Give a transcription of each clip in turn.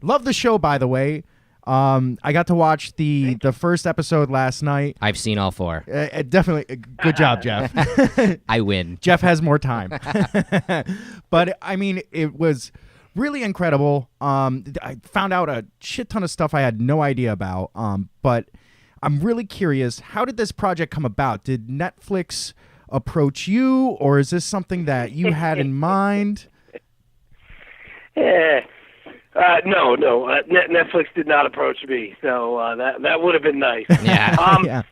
Love the show, by the way. I got to watch the first episode last night. I've seen all 4. Definitely. Good job, Jeff. I win. Jeff has more time. But, I mean, it was really incredible. I found out a shit ton of stuff I had no idea about. But I'm really curious, how did this project come about? Did Netflix approach you, or is this something that you had in mind? No. Netflix did not approach me, so that would have been nice. Yeah. Yeah.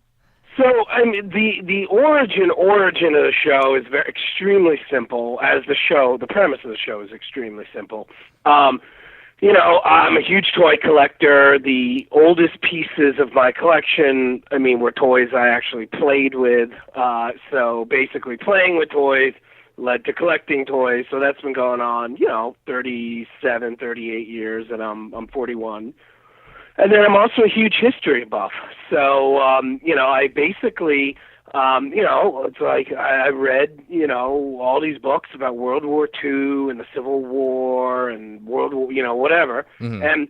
So, I mean, the origin of the show is extremely simple. The premise of the show is extremely simple. You know, I'm a huge toy collector. The oldest pieces of my collection, I mean, were toys I actually played with. So basically, playing with toys led to collecting toys. So that's been going on, 37, 38 years, and I'm 41. And then I'm also a huge history buff. So, I basically, it's like I read, all these books about World War II and the Civil War and World War, whatever. Mm-hmm. And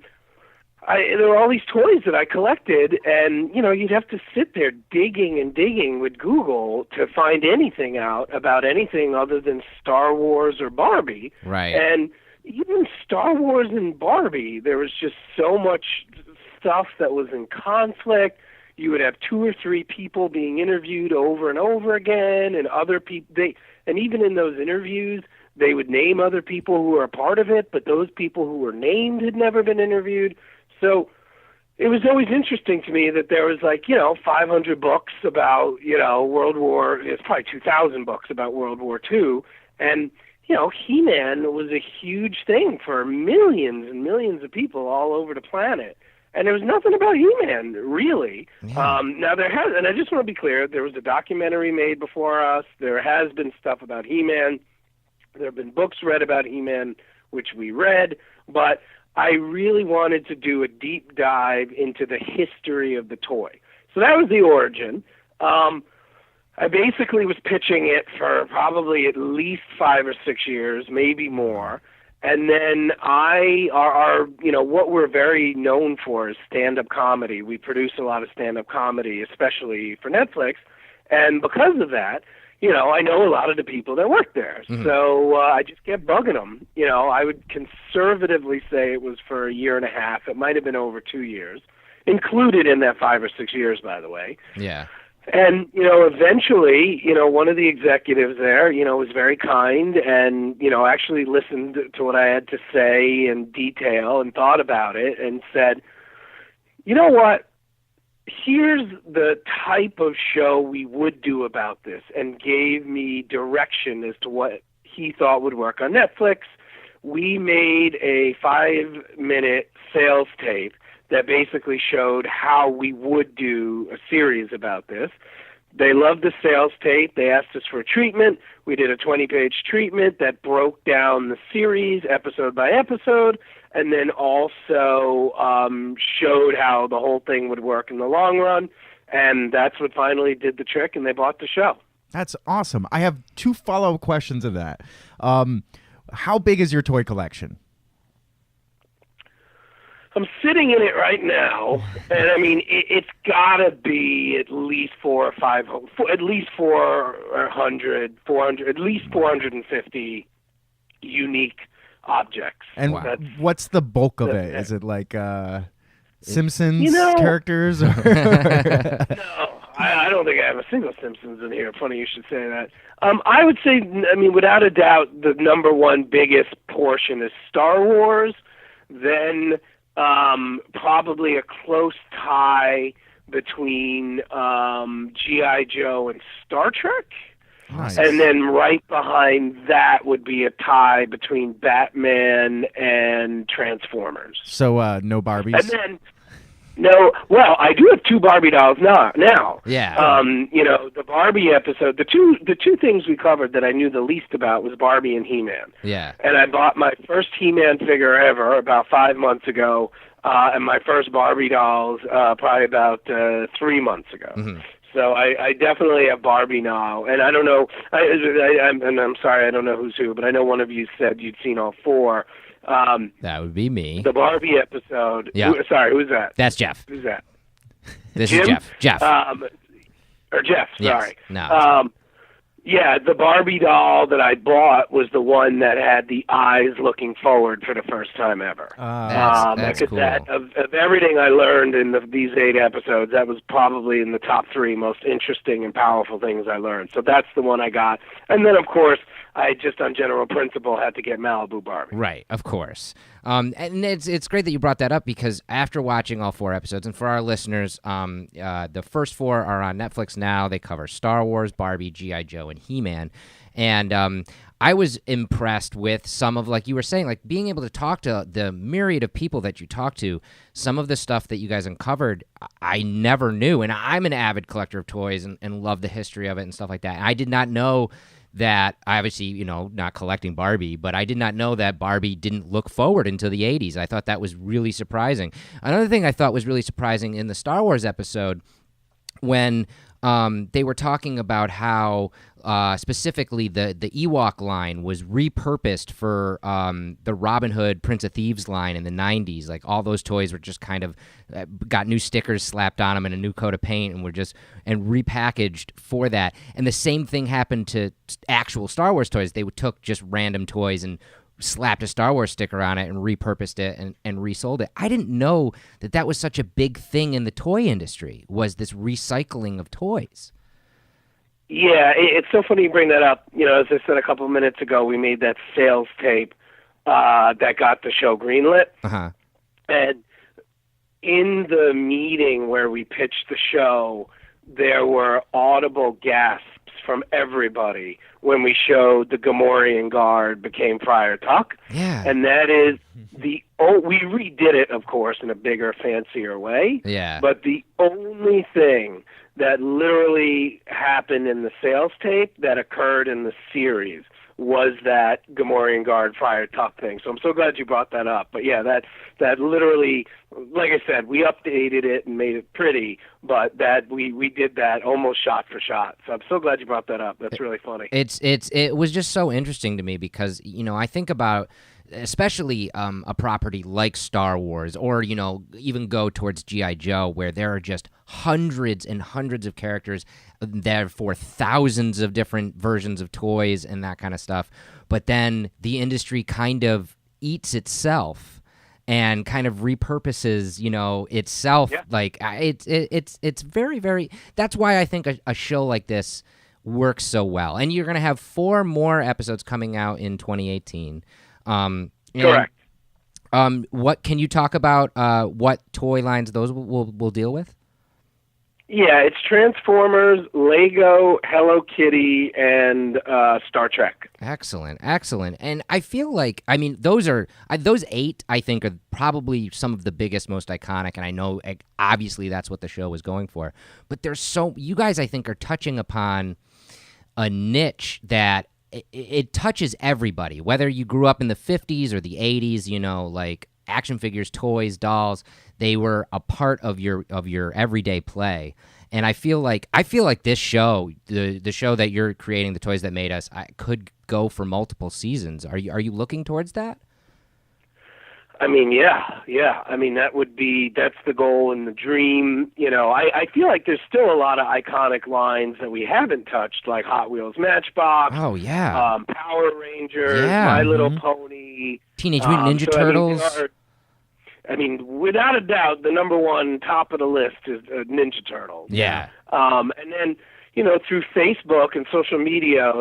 there were all these toys that I collected, and, you'd have to sit there digging with Google to find anything out about anything other than Star Wars or Barbie. Right. And even Star Wars and Barbie, there was just so much stuff that was in conflict. You would have 2 or 3 people being interviewed over and over again, and other people, and even in those interviews, they would name other people who were a part of it, but those people who were named had never been interviewed. So it was always interesting to me that there was 500 books about, World War, it's probably 2,000 books about World War II. And, He-Man was a huge thing for millions and millions of people all over the planet. And there was nothing about He-Man, really. Yeah. Now, there has, and I just want to be clear, there was a documentary made before us. There has been stuff about He-Man. There have been books read about He-Man, which we read. But I really wanted to do a deep dive into the history of the toy. So that was the origin. I basically was pitching it for probably at least 5 or 6 years, maybe more. And then what we're very known for is stand-up comedy. We produce a lot of stand-up comedy, especially for Netflix. And because of that, I know a lot of the people that work there. Mm-hmm. So I just kept bugging them. I would conservatively say it was for a year and a half. It might have been over 2 years, included in that 5 or 6 years, by the way. Yeah. And, eventually, one of the executives there, was very kind and, actually listened to what I had to say in detail and thought about it and said, you know what? Here's the type of show we would do about this, and gave me direction as to what he thought would work on Netflix. We made a 5-minute sales tape that basically showed how we would do a series about this. They loved the sales tape. They asked us for a treatment. We did a 20-page treatment that broke down the series episode by episode, and then also showed how the whole thing would work in the long run. And that's what finally did the trick, and they bought the show. That's awesome. I have 2 follow-up questions of that. How big is your toy collection? I'm sitting in it right now, and I mean, it's gotta be at least 400 or 500, at least 400, at least 450 unique objects. And what's the bulk of it? Is it like Simpsons characters? Or No, I don't think I have a single Simpsons in here. Funny you should say that. I would say, without a doubt, the number one biggest portion is Star Wars, then probably a close tie between G.I. Joe and Star Trek. Nice. And then right behind that would be a tie between Batman and Transformers. So no Barbies? And then, no, well, I do have 2 Barbie dolls now. Yeah. The Barbie episode, the two things we covered that I knew the least about was Barbie and He-Man. Yeah. And I bought my first He-Man figure ever about 5 months ago, and my first Barbie dolls probably about 3 months ago. Mm-hmm. So I definitely have Barbie now, and I don't know. I'm sorry, I don't know who's who, but I know one of you said you'd seen all 4. That would be me. The Barbie episode. Yeah. Who's that? That's Jeff. Who's that? This Jim? is Jeff. Jeff. Or Jeff, Yes. sorry. No. Yeah, the Barbie doll that I bought was the one that had the eyes looking forward for the first time ever. That's cool. Of everything I learned in these 8 episodes, that was probably in the top 3 most interesting and powerful things I learned. So that's the one I got. And then, of course, I just on general principle had to get Malibu Barbie. Right, of course. And it's great that you brought that up because after watching all 4 episodes, and for our listeners, the first 4 are on Netflix now. They cover Star Wars, Barbie, G.I. Joe, and He-Man. And I was impressed with some of, like you were saying, like being able to talk to the myriad of people that you talk to. Some of the stuff that you guys uncovered, I never knew. And I'm an avid collector of toys and love the history of it and stuff like that. And I did not know that, obviously, not collecting Barbie, but I did not know that Barbie didn't look forward into the 80s. I thought that was really surprising. Another thing I thought was really surprising in the Star Wars episode, when they were talking about how specifically the Ewok line was repurposed for the Robin Hood Prince of Thieves line in the 90s. Like all those toys were just kind of got new stickers slapped on them and a new coat of paint and were just repackaged for that. And the same thing happened to actual Star Wars toys. They took just random toys and slapped a Star Wars sticker on it and repurposed it and resold it. I didn't know that was such a big thing in the toy industry, was this recycling of toys. Yeah, it's so funny you bring that up. As I said a couple of minutes ago, we made that sales tape that got the show greenlit. Uh-huh. And in the meeting where we pitched the show, there were audible gasps from everybody when we showed the Gamorrean Guard became Friar Tuck. Yeah. And that is we redid it, of course, in a bigger, fancier way. Yeah. But the only thing that literally happened in the sales tape that occurred in the series was that Gamorrean Guard Friar Tuck thing. So I'm so glad you brought that up. But yeah, that literally, like I said, we updated it and made it pretty, but that we did that almost shot for shot. So I'm so glad you brought that up. That's really funny. It was just so interesting to me because, I think about especially a property like Star Wars, or even go towards G.I. Joe, where there are just hundreds and hundreds of characters, therefore thousands of different versions of toys and that kind of stuff. But then the industry kind of eats itself and kind of repurposes, itself. Yeah. Like it's very, very. That's why I think a show like this works so well. And you're going to have 4 more episodes coming out in 2018. Correct. What can you talk about? What toy lines those will deal with? Yeah, it's Transformers, Lego, Hello Kitty, and Star Trek. Excellent. And I feel like, those 8, I think, are probably some of the biggest, most iconic, and I know obviously that's what the show was going for. But you guys, I think, are touching upon a niche that it touches everybody, whether you grew up in the 50s or the 80s, like action figures, toys, dolls, they were a part of your everyday play. And I feel like this show, the show that you're creating, The Toys That Made Us, could go for multiple seasons. Are you looking towards that? Yeah. That's the goal and the dream. I feel like there's still a lot of iconic lines that we haven't touched, like Hot Wheels Matchbox. Oh, yeah. Power Rangers, Yeah. My Little Pony. Teenage Mutant Ninja Turtles. Without a doubt, the number one top of the list is Ninja Turtles. Yeah. And then, through Facebook and social media,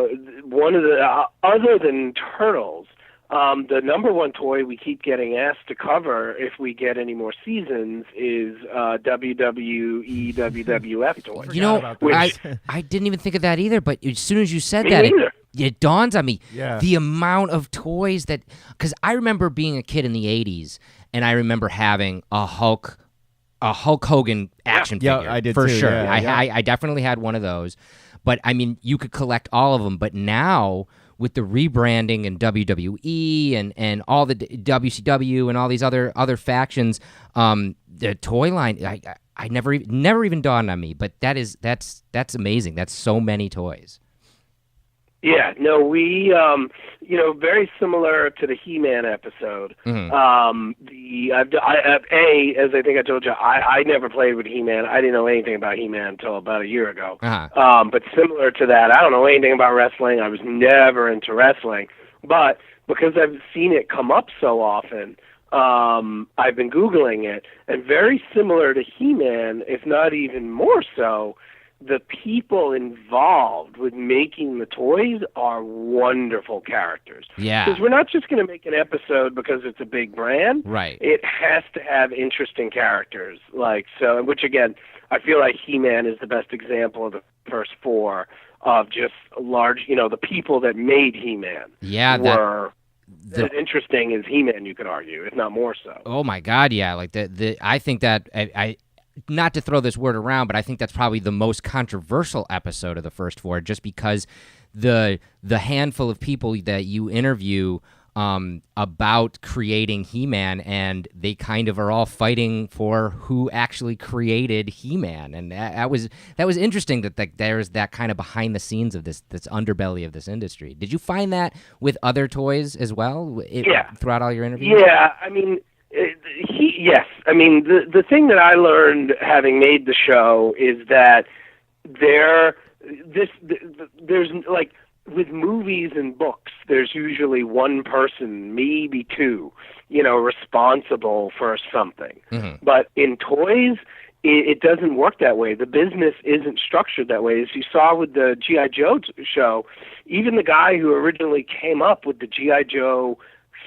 one of the, other than Turtles, the number one toy we keep getting asked to cover if we get any more seasons is WWE, WWF toys. I didn't even think of that either, but as soon as you said Me that, neither. it dawns on me. Yeah. The amount of toys that, because I remember being a kid in the 80s, and I remember having a Hulk Hogan action figure. Yeah, I did for too, sure. yeah. I definitely had one of those. But you could collect all of them. But now, with the rebranding and WWE and all the WCW and all these other factions, the toy line, I never even dawned on me. But that's amazing. That's so many toys. Yeah, no, we, very similar to the He-Man episode. As I think I told you, I never played with He-Man. I didn't know anything about He-Man until about a year ago. But similar to that, I don't know anything about wrestling. I was never into wrestling. But because I've seen it come up so often, I've been Googling it. And very similar to He-Man, if not even more so, the people involved with making the toys are wonderful characters. Yeah. Because we're not just going to make an episode because it's a big brand. Right. It has to have interesting characters. Which again, I feel like He-Man is the best example of the first four of just large, the people that made He-Man were as interesting as He-Man, you could argue, if not more so. Oh my God, yeah. Like I think that I not to throw this word around, but I think that's probably the most controversial episode of the first four, just because the handful of people that you interview about creating He-Man, and they kind of are all fighting for who actually created He-Man, and that was interesting that there's that kind of behind the scenes of this underbelly of this industry. Did you find that with other toys as well? Throughout all your interviews? Yeah, I mean. Yes. I mean, the thing that I learned having made the show is that there's like with movies and books, there's usually one person, maybe two, responsible for something. Mm-hmm. But in toys, it doesn't work that way. The business isn't structured that way. As you saw with the G.I. Joe show, even the guy who originally came up with the G.I. Joe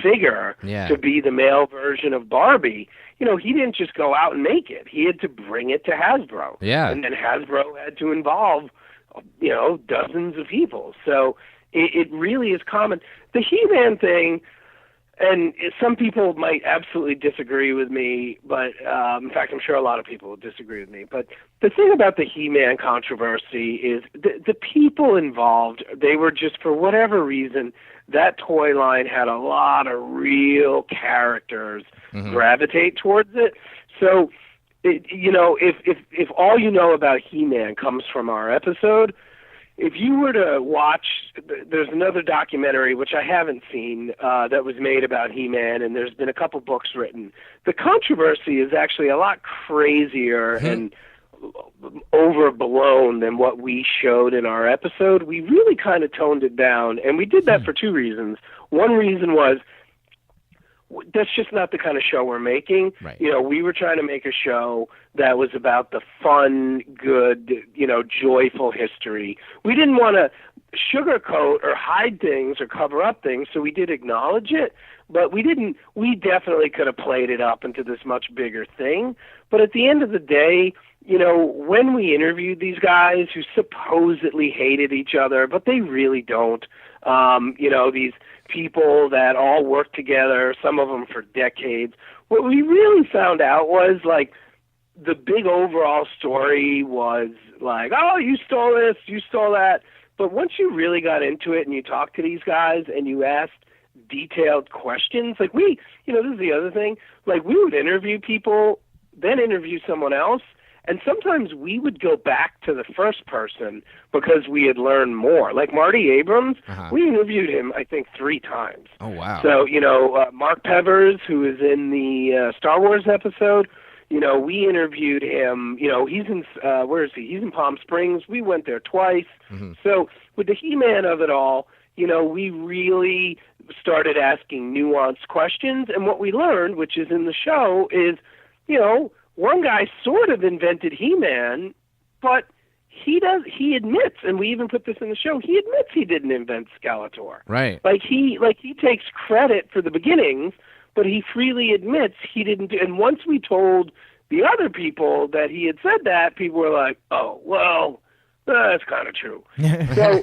figure to be the male version of Barbie, he didn't just go out and make it. He had to bring it to Hasbro. Yeah. And then Hasbro had to involve, dozens of people. So it really is common. The He-Man thing, and some people might absolutely disagree with me, but in fact, I'm sure a lot of people will disagree with me. But the thing about the He-Man controversy is the people involved, they were just, for whatever reason, that toy line had a lot of real characters gravitate towards it. So, if all you know about He-Man comes from our episode, if you were to watch, there's another documentary, which I haven't seen, that was made about He-Man, and there's been a couple books written. The controversy is actually a lot crazier and overblown than what we showed in our episode. We really kind of toned it down, and we did that for two reasons. One reason was that's just not the kind of show we're making. Right. We were trying to make a show that was about the fun, good, joyful history. We didn't want to sugarcoat or hide things or cover up things, so we did acknowledge it, but we definitely could have played it up into this much bigger thing. But at the end of the day, when we interviewed these guys who supposedly hated each other, but they really don't, these people that all worked together, some of them for decades, what we really found out was, like, the big overall story was like, oh, you stole this, you stole that. But once you really got into it and you talked to these guys and you asked detailed questions, like this is the other thing, like we would interview people, then interview someone else, and sometimes we would go back to the first person because we had learned more. Like Marty Abrams, we interviewed him, I think, 3 times. Oh, wow. So, Mark Pevers, who is in the Star Wars episode, we interviewed him. He's in, where is he? He's in Palm Springs. We went there twice. Mm-hmm. So with the He-Man of it all, we really started asking nuanced questions. And what we learned, which is in the show, is, one guy sort of invented He-Man, but he admits, and we even put this in the show, he admits he didn't invent Skeletor. Right. Like he takes credit for the beginnings, but he freely admits he didn't do. And once we told the other people that he had said that, people were like, oh, well, that's kind of true. So,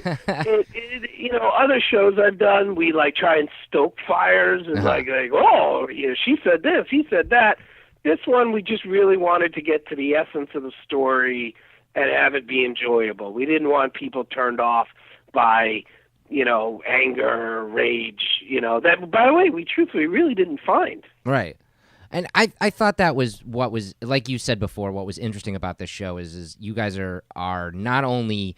other shows I've done, we try and stoke fires and she said this, he said that. This one, we just really wanted to get to the essence of the story and have it be enjoyable. We didn't want people turned off by, anger, rage, that, by the way, we truthfully really didn't find. Right. And I thought that was what was, like you said before, what was interesting about this show is you guys are not only,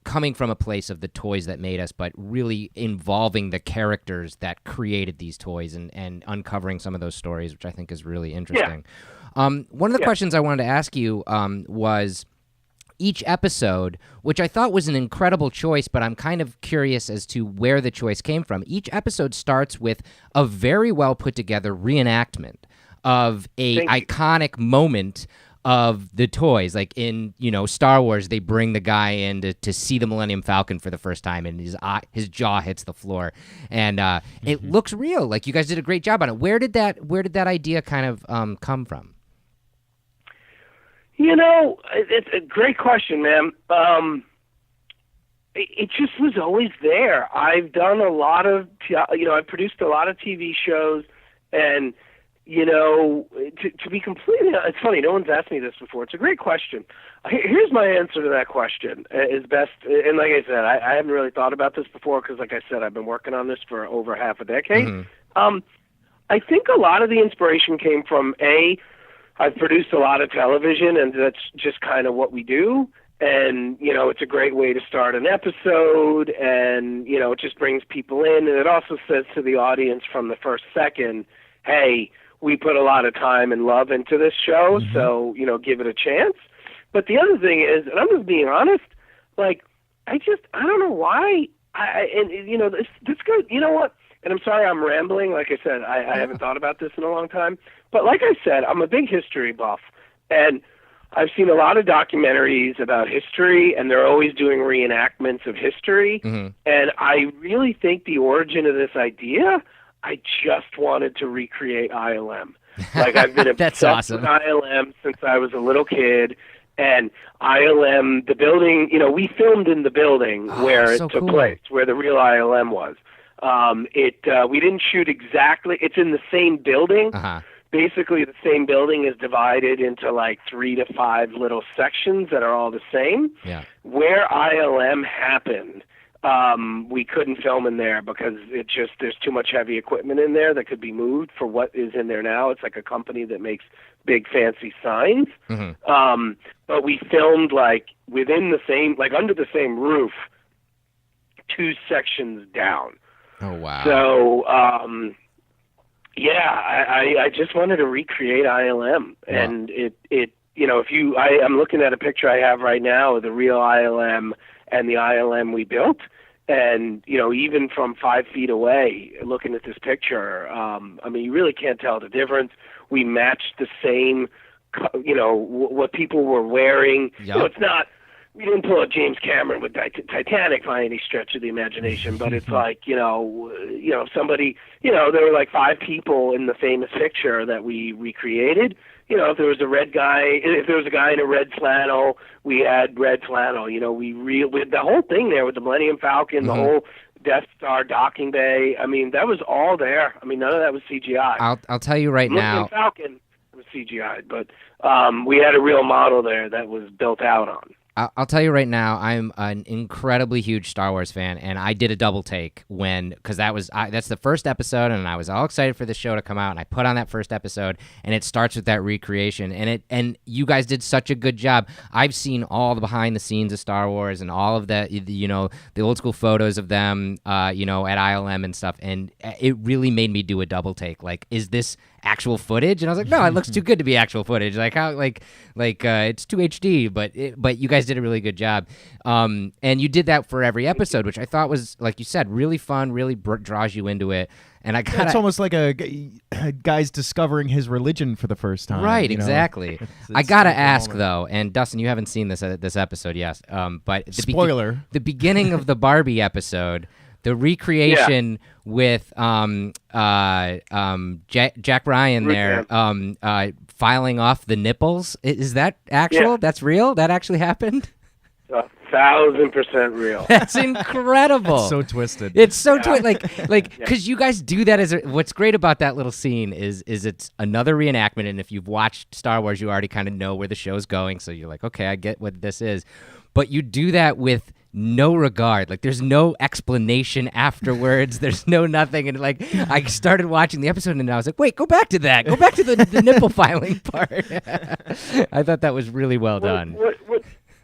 coming from a place of the toys that made us, but really involving the characters that created these toys and uncovering some of those stories, which I think is really interesting. One of the questions I wanted to ask you was each episode, which I thought was an incredible choice, but I'm kind of curious as to where the choice came from. Each episode starts with a very well put together reenactment of a iconic moment of the toys. Like in, Star Wars, they bring the guy in to see the Millennium Falcon for the first time, and his jaw hits the floor, and it looks real. Like, you guys did a great job on it. Where did that idea kind of come from? It's a great question, man. It just was always there. I've done a lot of, I've produced a lot of TV shows, and, to be completely, it's funny, no one's asked me this before. It's a great question. Here's my answer to that question is best, and like I said, I haven't really thought about this before because, like I said, I've been working on this for over half a decade. Mm-hmm. I think a lot of the inspiration came from, I've produced a lot of television, and that's just kind of what we do. And, it's a great way to start an episode, and, it just brings people in. And it also says to the audience from the first second, hey, we put a lot of time and love into this show, so, give it a chance. But the other thing is, and I'm just being honest, like, I don't know why. This goes, you know what? And I'm sorry I'm rambling. Like I said, I haven't thought about this in a long time. But like I said, I'm a big history buff. And I've seen a lot of documentaries about history, and they're always doing reenactments of history. Mm-hmm. And I really think the origin of this idea, I just wanted to recreate ILM. Like, I've been obsessed with ILM since I was a little kid. And ILM, the building, we filmed in the building where it took place, where the real ILM was. We didn't shoot exactly. It's in the same building. Uh-huh. Basically, the same building is divided into like 3 to 5 little sections that are all the same. Yeah. Where ILM happened, we couldn't film in there because there's too much heavy equipment in there that could be moved for what is in there now. It's like a company that makes big fancy signs. Mm-hmm. But we filmed like within the same, like under the same roof, 2 sections down. Oh, wow. So, I just wanted to recreate ILM. Wow. And I'm looking at a picture I have right now of the real ILM and the ILM we built. And, even from 5 feet away, looking at this picture, you really can't tell the difference. We matched the same, what people were wearing. Yep. It's not, we didn't pull a James Cameron with Titanic by any stretch of the imagination, but it's like, somebody, there were like 5 people in the famous picture that we recreated. If there was a guy in a red flannel, we had red flannel. With the whole thing there with the Millennium Falcon, the whole Death Star docking bay. That was all there. None of that was CGI. I'll tell you right now. Millennium Falcon was CGI, but we had a real model there that was built out on. I'll tell you right now, I'm an incredibly huge Star Wars fan, and I did a double take because that's the first episode, and I was all excited for the show to come out, and I put on that first episode, and it starts with that recreation, and you guys did such a good job. I've seen all the behind the scenes of Star Wars and all of that, the old school photos of them, at ILM and stuff, and it really made me do a double take. Like, is this actual footage? And I was like, no, it looks too good to be actual footage. Like how, it's too HD, but you guys did a really good job. And you did that for every episode, which I thought was, like you said, really fun, really draws you into it. And it's almost like a guy's discovering his religion for the first time. Right, exactly. I gotta ask though, and Dustin, you haven't seen this episod, yes. But spoiler: the beginning of the Barbie episode, the recreation with Jack Ryan there filing off the nipples. Is that actual? Yeah. That's real? That actually happened? 1,000% real. That's incredible. It's so twisted. It's so twisted. Because you guys do that what's great about that little scene is it's another reenactment, and if you've watched Star Wars, you already kind of know where the show's going, so you're like, okay, I get what this is. But you do that with no regard. Like, there's no explanation afterwards. There's no nothing. And like, I started watching the episode and I was like, wait, go back to that. Go back to the nipple filing part. I thought that was really well done.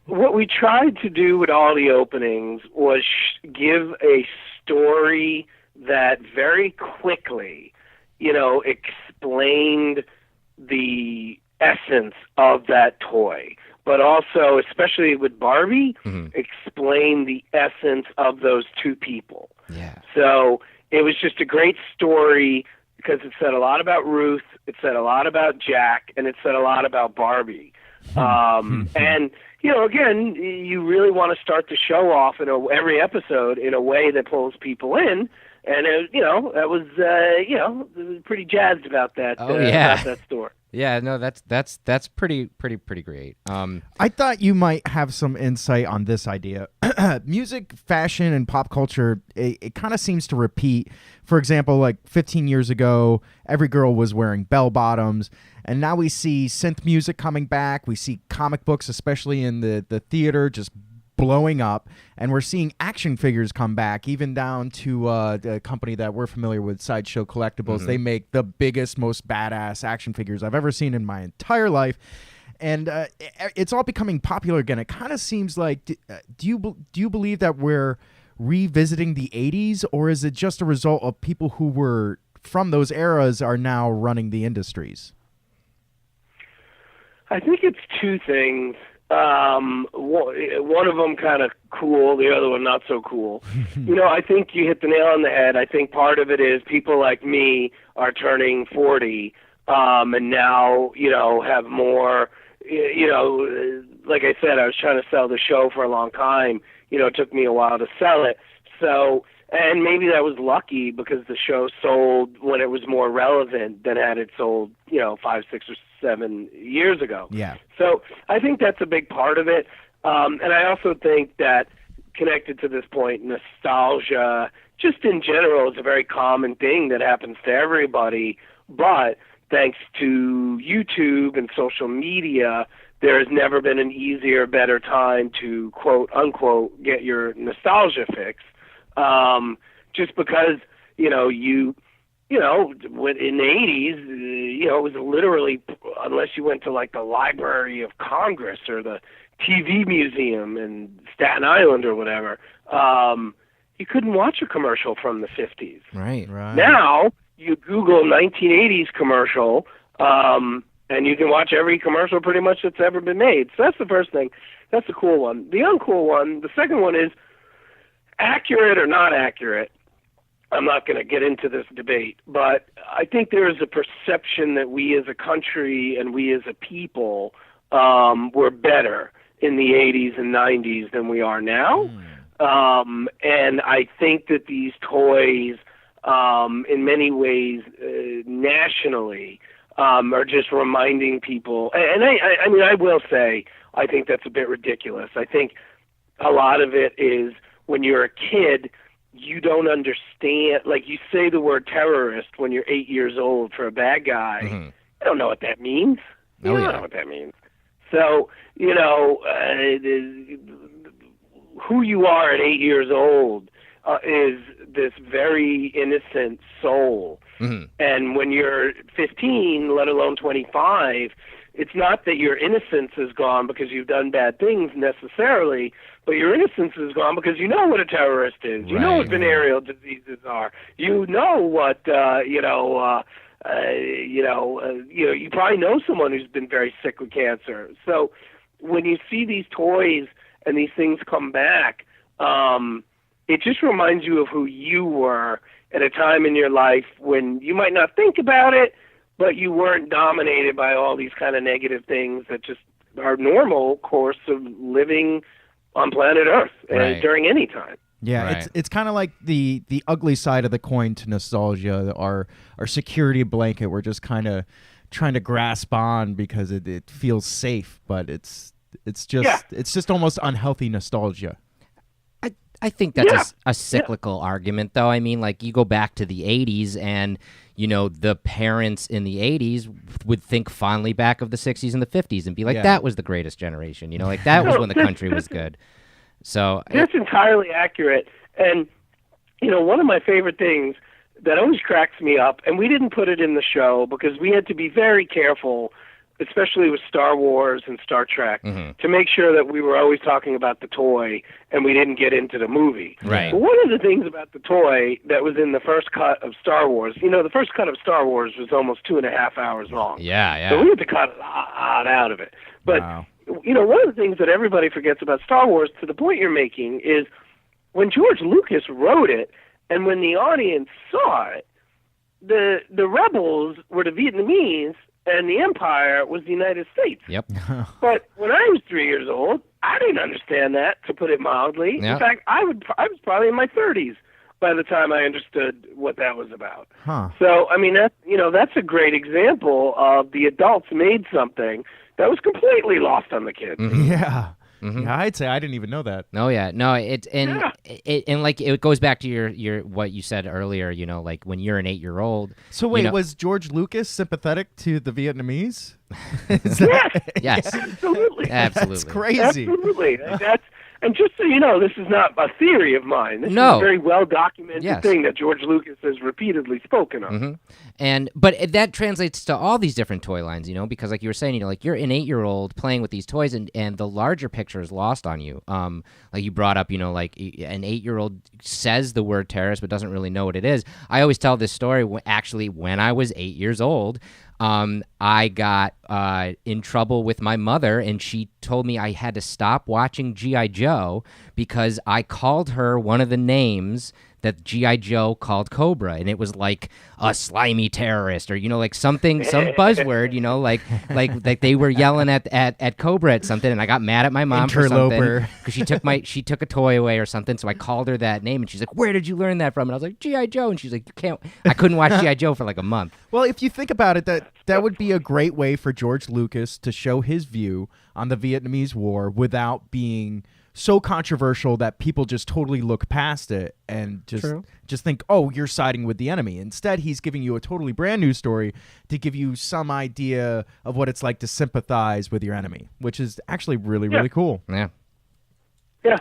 What we tried to do with all the openings was give a story that very quickly, explained the essence of that toy, but also, especially with Barbie, explain the essence of those two people. Yeah. So it was just a great story because it said a lot about Ruth, it said a lot about Jack, and it said a lot about Barbie. And, again, you really want to start the show off every episode in a way that pulls people in. And, that was, pretty jazzed about that, about that story. Yeah, no, that's pretty great. I thought you might have some insight on this idea. Music, fashion, and pop culture, it kind of seems to repeat. For example, like 15 years ago, every girl was wearing bell bottoms, and now we see synth music coming back. We see comic books, especially in the theater, just blowing up, and we're seeing action figures come back, even down to the company that we're familiar with, Sideshow Collectibles. They make the biggest, most badass action figures I've ever seen in my entire life, and it's all becoming popular again. It kind of seems like, do you believe that we're revisiting the 80s, or is it just a result of people who were from those eras are now running the industries? I think it's two things. One of them kind of cool, the other one not so cool. I think you hit the nail on the head. I think part of it is people like me are turning 40, and now, have more, like I said, I was trying to sell the show for a long time. It took me a while to sell it. So, and maybe that was lucky because the show sold when it was more relevant than had it sold, 5, 6, or 7 years ago. Yeah. So I think that's a big part of it. And I also think that connected to this point, nostalgia, just in general, is a very common thing that happens to everybody. But thanks to YouTube and social media, there has never been an easier, better time to, quote, unquote, get your nostalgia fix. Just because, in the 80s, it was literally, unless you went to like the Library of Congress or the TV museum in Staten Island or whatever, you couldn't watch a commercial from the 50s. Right. Now, you Google 1980s commercial, and you can watch every commercial pretty much that's ever been made. So that's the first thing. That's the cool one. The uncool one, the second one is accurate or not accurate. I'm not going to get into this debate, but I think there is a perception that we as a country and we as a people were better in the 80s and 90s than we are now. And I think that these toys, in many ways, nationally, are just reminding people. And I will say, I think that's a bit ridiculous. I think a lot of it is when you're a kid, you don't understand, like you say the word terrorist when you're 8 years old for a bad guy. You don't know what that means. You don't know what that means. So, who you are at 8 years old is this very innocent soul. And when you're 15, let alone 25, it's not that your innocence is gone because you've done bad things necessarily, but your innocence is gone because you know what a terrorist is. You know what venereal diseases are. You know what, you probably know someone who's been very sick with cancer. So when you see these toys and these things come back, it just reminds you of who you were at a time in your life when you might not think about it, but you weren't dominated by all these kind of negative things that just are normal course of living on planet Earth during any time. Yeah, it's kind of like the ugly side of the coin to nostalgia. Our security blanket we're just kind of trying to grasp on because it feels safe, but it's just almost unhealthy nostalgia. I think that's a cyclical argument, though. I mean, like, you go back to the 80s and, the parents in the 80s would think fondly back of the 60s and the 50s and be like, that was the greatest generation. Like, that was when the country was good. So that's entirely accurate. And, one of my favorite things that always cracks me up, and we didn't put it in the show because we had to be very careful, especially with Star Wars and Star Trek, to make sure that we were always talking about the toy and we didn't get into the movie. Right. But one of the things about the toy that was in the first cut of Star Wars, the first cut of Star Wars was almost 2.5 hours long. Yeah. So we had to cut a lot out of it. But, Wow. One of the things that everybody forgets about Star Wars, to the point you're making, is when George Lucas wrote it and when the audience saw it, the rebels were the Vietnamese and the Empire was the United States. Yep. But when I was 3 years old, I didn't understand that, to put it mildly. Yeah. In fact, I was probably in my 30s by the time I understood what that was about. Huh. So, I mean, that's a great example of the adults made something that was completely lost on the kids. Yeah. Yeah, I'd say I didn't even know that. No, yeah, no, and like it goes back to your what you said earlier. Like when you're an 8-year-old. So wait, was George Lucas sympathetic to the Vietnamese? Yes, Absolutely. That's crazy. Absolutely. And just so you know, this is not a theory of mine. This is a very well-documented thing that George Lucas has repeatedly spoken of. But that translates to all these different toy lines, because like you were saying, like you're an 8-year-old playing with these toys and the larger picture is lost on you. Like you brought up, like an 8-year-old says the word terrorist but doesn't really know what it is. I always tell this story when I was 8 years old. I got in trouble with my mother, and she told me I had to stop watching G.I. Joe because I called her one of the names that G.I. Joe called Cobra, and it was like a slimy terrorist, or like some buzzword, like they were yelling at Cobra at something, and I got mad at my mom for something because she took a toy away or something, so I called her that name, and she's like, "Where did you learn that from?" And I was like, "G.I. Joe," and she's like, I couldn't watch G.I. Joe for like a month. Well, if you think about it, that would be a great way for George Lucas to show his view on the Vietnamese War without being so controversial that people just totally look past it and just think, oh, you're siding with the enemy. Instead, he's giving you a totally brand new story to give you some idea of what it's like to sympathize with your enemy, which is actually really, really cool. Yeah. Yeah.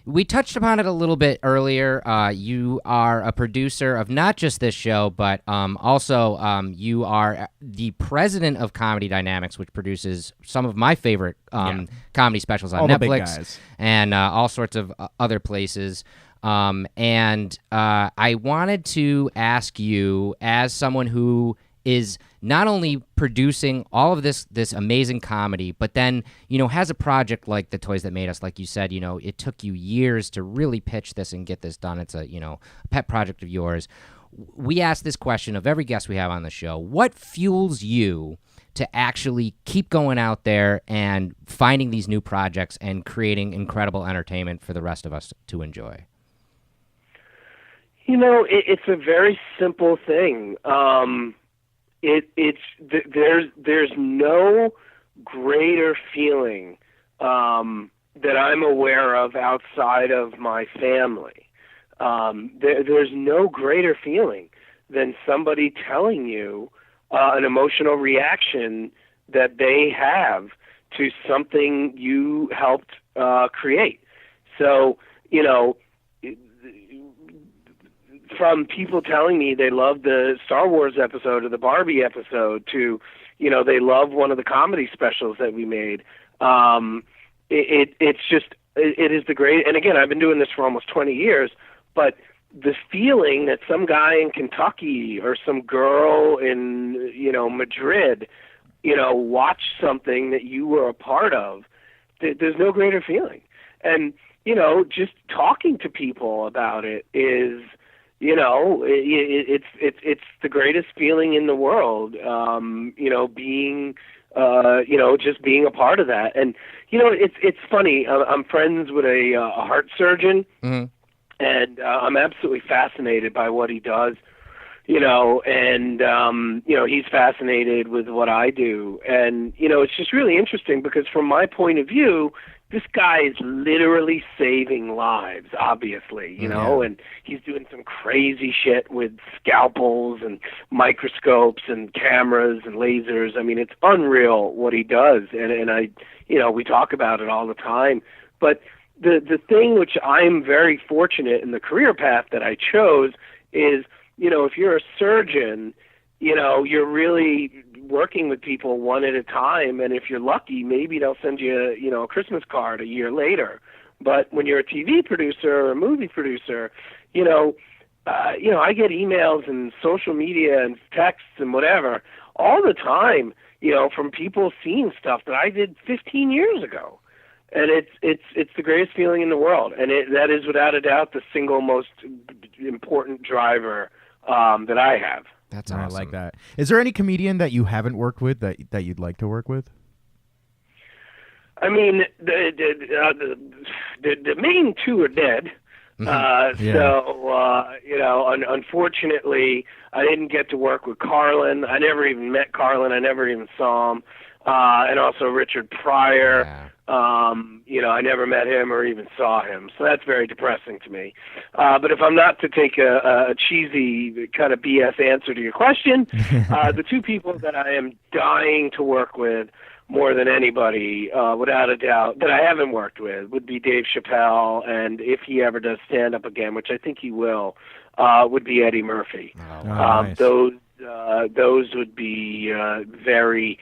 We touched upon it a little bit earlier. You are a producer of not just this show, but also you are the president of Comedy Dynamics, which produces some of my favorite comedy specials on all Netflix the big guys. and all sorts of other places. And I wanted to ask you, as someone who is not only producing all of this amazing comedy, but then, has a project like The Toys That Made Us, like you said, it took you years to really pitch this and get this done. It's a pet project of yours. We ask this question of every guest we have on the show. What fuels you to actually keep going out there and finding these new projects and creating incredible entertainment for the rest of us to enjoy? It's a very simple thing. There's no greater feeling that I'm aware of outside of my family. There's no greater feeling than somebody telling you an emotional reaction that they have to something you helped create. So, from people telling me they love the Star Wars episode or the Barbie episode to, they love one of the comedy specials that we made. It is the great, and again, I've been doing this for almost 20 years, but the feeling that some guy in Kentucky or some girl in, Madrid, watched something that you were a part of, there's no greater feeling. And, just talking to people about it is, it's the greatest feeling in the world, being, just being a part of that. And, it's funny. I'm friends with a heart surgeon, and I'm absolutely fascinated by what he does, and, he's fascinated with what I do. And, it's just really interesting because from my point of view, this guy is literally saving lives, obviously, and he's doing some crazy shit with scalpels and microscopes and cameras and lasers. I mean, it's unreal what he does. And I, we talk about it all the time, But the thing which I'm very fortunate in the career path that I chose is, if you're a surgeon, you're really working with people one at a time, and if you're lucky, maybe they'll send you, a Christmas card a year later. But when you're a TV producer or a movie producer, I get emails and social media and texts and whatever all the time, from people seeing stuff that I did 15 years ago. And it's the greatest feeling in the world. And that is without a doubt the single most important driver that I have. That's awesome. I like that. Is there any comedian that you haven't worked with that you'd like to work with? I mean, the main two are dead. So, unfortunately, I didn't get to work with Carlin. I never even met Carlin. I never even saw him. And also Richard Pryor. Yeah. I never met him or even saw him. So that's very depressing to me. But if I'm not to take a cheesy kind of BS answer to your question, the two people that I am dying to work with more than anybody, without a doubt, that I haven't worked with would be Dave Chappelle, and if he ever does stand-up again, which I think he will, would be Eddie Murphy. Nice. Those would be very,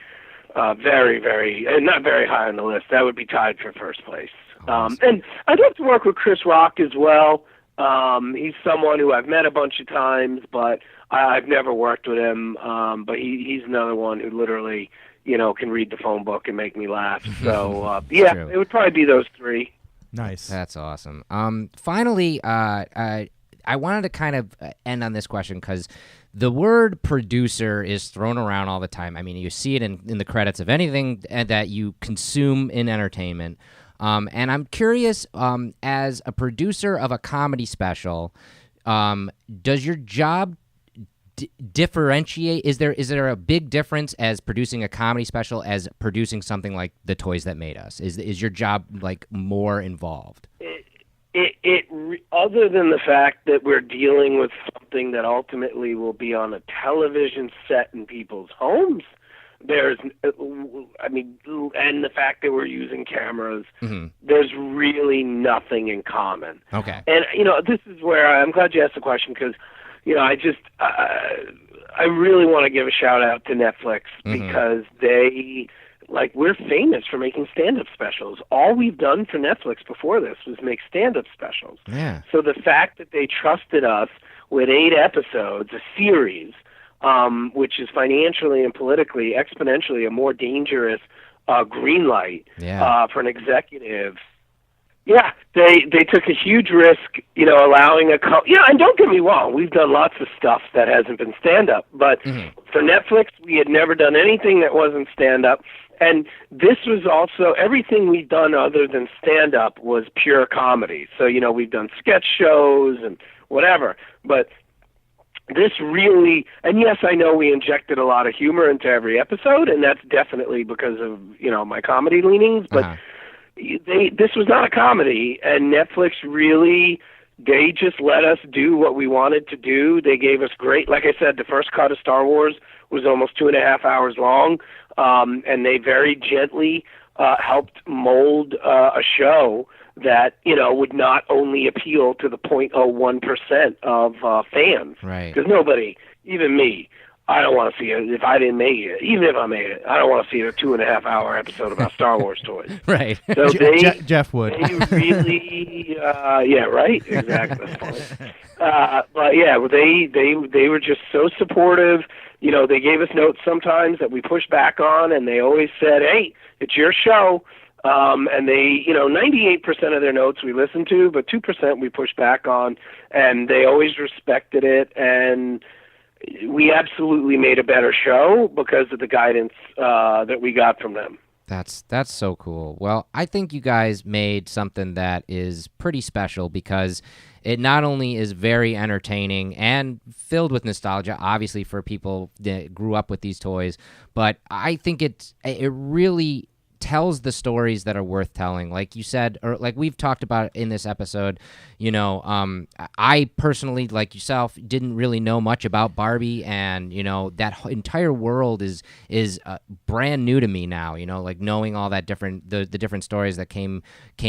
very, not very high on the list. That would be tied for first place. And I'd like to work with Chris Rock as well. He's someone who I've met a bunch of times, but I've never worked with him. But he's another one who literally, can read the phone book and make me laugh. So, it would probably be those three. Nice. That's awesome. Finally, I wanted to kind of end on this question because the word producer is thrown around all the time. I mean, you see it in the credits of anything that you consume in entertainment. And I'm curious, as a producer of a comedy special, does your job differentiate? Is there a big difference as producing a comedy special as producing something like The Toys That Made Us? Is your job like more involved? Other than the fact that we're dealing with something that ultimately will be on a television set in people's homes, and the fact that we're using cameras, there's really nothing in common. Okay. And, this is where I'm glad you asked the question because, I really want to give a shout out to Netflix because we're famous for making stand-up specials. All we've done for Netflix before this was make stand-up specials. Yeah. So the fact that they trusted us with 8 episodes, a series, which is financially and politically exponentially a more dangerous green light for an executive. Yeah, they took a huge risk, allowing and don't get me wrong, we've done lots of stuff that hasn't been stand-up, but for Netflix, we had never done anything that wasn't stand-up, and this was also, everything we've done other than stand-up was pure comedy. So, we've done sketch shows and whatever, but this really, and yes, I know we injected a lot of humor into every episode, and that's definitely because of, my comedy leanings, but this was not a comedy, and Netflix really, they just let us do what we wanted to do. They gave us great, like I said, the first cut of Star Wars was almost 2.5 hours long, and they very gently helped mold a show that, would not only appeal to the 0.01% of fans. Right. Because nobody, even me, I don't want to see it. If I didn't make it, even if I made it, I don't want to see a 2.5 hour episode about Star Wars toys. Right. So Jeff would. They really, right, exactly. But yeah, they were just so supportive. They gave us notes sometimes that we pushed back on, and they always said, "Hey, it's your show." And they, 98% of their notes we listened to, but 2% we pushed back on, and they always respected it, and we absolutely made a better show because of the guidance that we got from them. That's so cool. Well, I think you guys made something that is pretty special because it not only is very entertaining and filled with nostalgia, obviously for people that grew up with these toys, but I think it really tells the stories that are worth telling. Like you said, or like we've talked about in this episode, I personally, like yourself, didn't really know much about Barbie, and that entire world is brand new to me now. Like knowing all that the different stories that came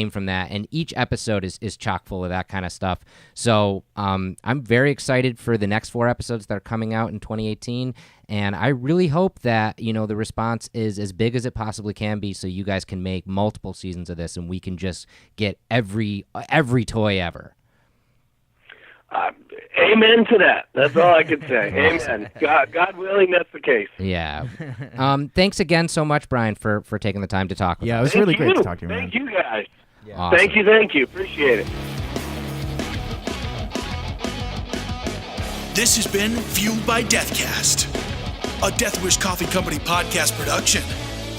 from that, and each episode is chock full of that kind of stuff. So I'm very excited for the next 4 episodes that are coming out in 2018. And I really hope that, the response is as big as it possibly can be, so you guys can make multiple seasons of this and we can just get every toy ever. Amen to that. That's all I can say. Amen. God willing, that's the case. Yeah. Thanks again so much, Brian, for taking the time to talk with us. Yeah, it was really great to talk to you, man. Thank you, guys. Yeah. Awesome. Thank you. Appreciate it. This has been Fueled by Deathcast, a Death Wish Coffee Company podcast production.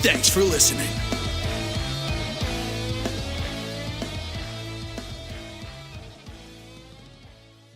Thanks for listening.